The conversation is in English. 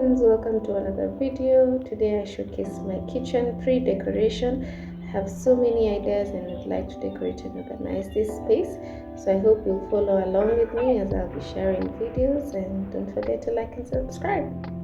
Welcome to another video. Today I showcase my kitchen pre-decoration. I have so many ideas and would like to decorate and organize this space, so I hope you'll follow along with me as I'll be sharing videos, and don't forget to like and subscribe.